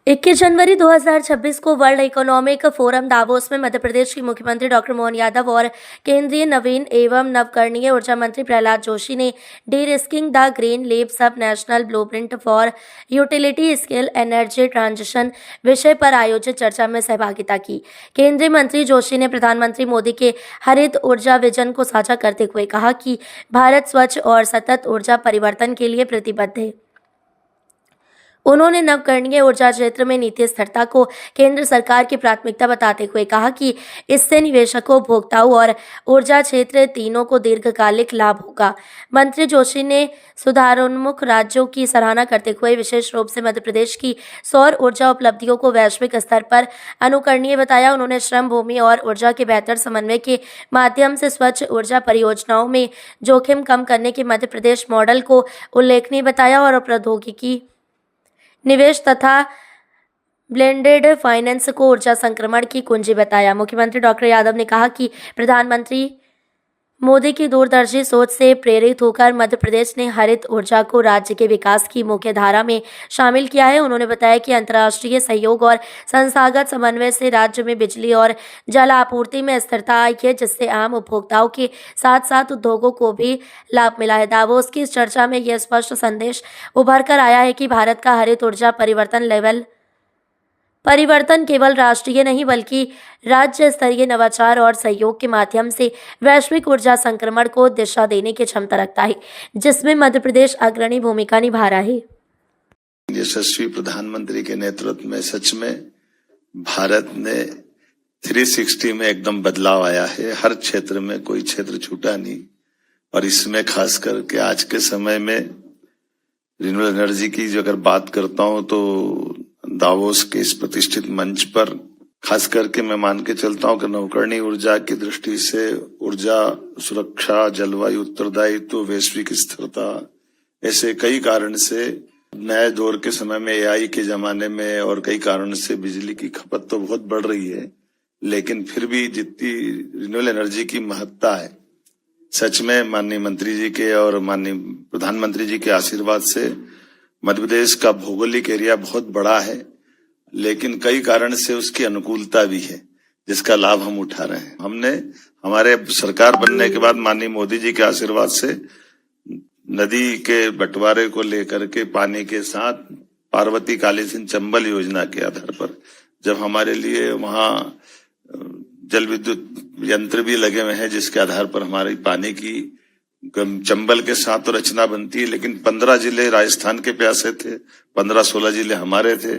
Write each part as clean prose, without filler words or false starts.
21 जनवरी 2026 को world economic forum Davos में मध्य प्रदेश के मुख्यमंत्री डॉक्टर मोहन यादव और केंद्रीय नवीन एवं नवकरणीय ऊर्जा मंत्री प्रहलाद जोशी ने derisking the green leap subnational blueprint for utility scale energy transition विषय पर आयोजित चर्चा में सहभागिता की। केंद्रीय मंत्री जोशी ने प्रधानमंत्री मोदी के हरित ऊर्जा विजन को साझा करते हुए कहा कि भारत स्वच्छ और सतत ऊर्जा परिवर्तन के लिए प्रतिबद्ध है। उन्होंने नवकरणीय ऊर्जा क्षेत्र में नीति स्थिरता को केंद्र सरकार की प्राथमिकता बताते हुए कहा कि इससे निवेशकों, उपभोक्ताओं और ऊर्जा क्षेत्र तीनों को दीर्घकालिक लाभ होगा। मंत्री जोशी ने सुधारोन्मुख राज्यों की सराहना करते हुए विशेष रूप से मध्य प्रदेश की सौर ऊर्जा उपलब्धियों को वैश्विक स्तर पर अनुकरणीय बताया। उन्होंने श्रम, भूमि और ऊर्जा के बेहतर समन्वय के माध्यम से स्वच्छ ऊर्जा परियोजनाओं में जोखिम कम करने के मध्य प्रदेश मॉडल को उल्लेखनीय बताया और प्रौद्योगिकी निवेश तथा ब्लेंडेड फाइनेंस को ऊर्जा संक्रमण की कुंजी बताया। मुख्यमंत्री डॉक्टर यादव ने कहा कि प्रधानमंत्री मोदी की दूरदर्शी सोच से प्रेरित होकर मध्य प्रदेश ने हरित ऊर्जा को राज्य के विकास की मुख्य धारा में शामिल किया है। उन्होंने बताया कि अंतर्राष्ट्रीय सहयोग और संस्थागत समन्वय से राज्य में बिजली और जल आपूर्ति में स्थिरता आई है, जिससे आम उपभोक्ताओं के साथ साथ उद्योगों को भी लाभ मिला है। दावोस की इस चर्चा में यह स्पष्ट संदेश उभर कर आया है कि भारत का हरित ऊर्जा परिवर्तन केवल राष्ट्रीय नहीं बल्कि राज्य स्तरीय नवाचार और सहयोग के माध्यम से वैश्विक ऊर्जा संक्रमण को दिशा देने की क्षमता रखता है, जिसमें मध्य प्रदेश अग्रणी भूमिका निभा रहा है। यशस्वी प्रधानमंत्री के नेतृत्व में सच में भारत ने 360 में एकदम बदलाव आया है। हर क्षेत्र में कोई क्षेत्र छूटा नहीं, और इसमें खास करके आज के समय में रिन्यूएबल एनर्जी की जो अगर बात करता हूं तो दावोस के इस प्रतिष्ठित मंच पर खास करके मैं मान के चलता हूं कि नवकरणीय ऊर्जा की दृष्टि से ऊर्जा सुरक्षा, जलवायु उत्तरदायित्व, वैश्विक स्थिरता, ऐसे कई कारण से नए दौर के समय में एआई के जमाने में और कई कारण से बिजली की खपत तो बहुत बढ़ रही है, लेकिन फिर भी जितनी रिन्यूएबल एनर्जी की महत्ता है, सच में माननीय मंत्री जी के और माननीय प्रधानमंत्री जी के आशीर्वाद से मध्य प्रदेश का भौगोलिक एरिया बहुत बड़ा है, लेकिन कई कारण से उसकी अनुकूलता भी है, जिसका लाभ हम उठा रहे हैं। हमने हमारे सरकार बनने के बाद माननीय मोदी जी के आशीर्वाद से नदी के बंटवारे को लेकर के पानी के साथ पार्वती काली सिंध चंबल योजना के आधार पर जब हमारे लिए वहां जल विद्युत यंत्र भी लगे हुए हैं, जिसके आधार पर हमारी पानी की चंबल के साथ तो रचना बनती है, लेकिन 15 जिले राजस्थान के प्यासे थे, 15-16 जिले हमारे थे,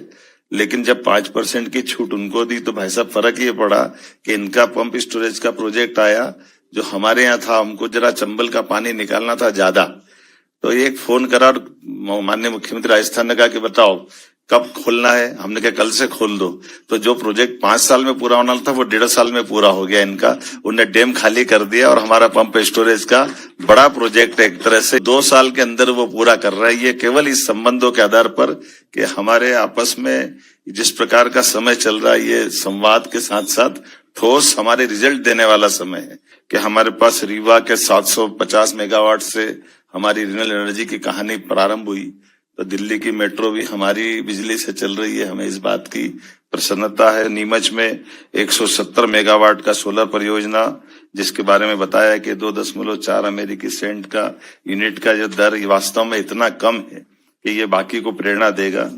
लेकिन जब 5% की छूट उनको दी तो भाई साहब फर्क ये पड़ा कि इनका पंप स्टोरेज का प्रोजेक्ट आया, जो हमारे यहाँ था हमको जरा चंबल का पानी निकालना था ज्यादा, तो एक फोन करा और माननीय मुख्यमंत्री राजस्थान ने कहा कि बताओ कब खोलना है। हमने कहा कल से खोल दो। तो जो प्रोजेक्ट 5 साल में पूरा होना था वो 1.5 साल में पूरा हो गया इनका। उन्हें डैम खाली कर दिया और हमारा पंप स्टोरेज का बड़ा प्रोजेक्ट एक तरह से 2 साल के अंदर वो पूरा कर रहा है। ये केवल इस संबंधों के आधार पर कि हमारे आपस में जिस प्रकार का समय चल रहा है, ये संवाद के साथ साथ ठोस हमारे रिजल्ट देने वाला समय है कि हमारे पास रीवा के 750 मेगावाट से हमारी रिन्यूएबल एनर्जी की कहानी प्रारंभ हुई, तो दिल्ली की मेट्रो भी हमारी बिजली से चल रही है। हमें इस बात की प्रसन्नता है। नीमच में 170 मेगावाट का सोलर परियोजना, जिसके बारे में बताया कि 2.4 अमेरिकी सेंट का यूनिट का जो दर वास्तव में इतना कम है कि ये बाकी को प्रेरणा देगा।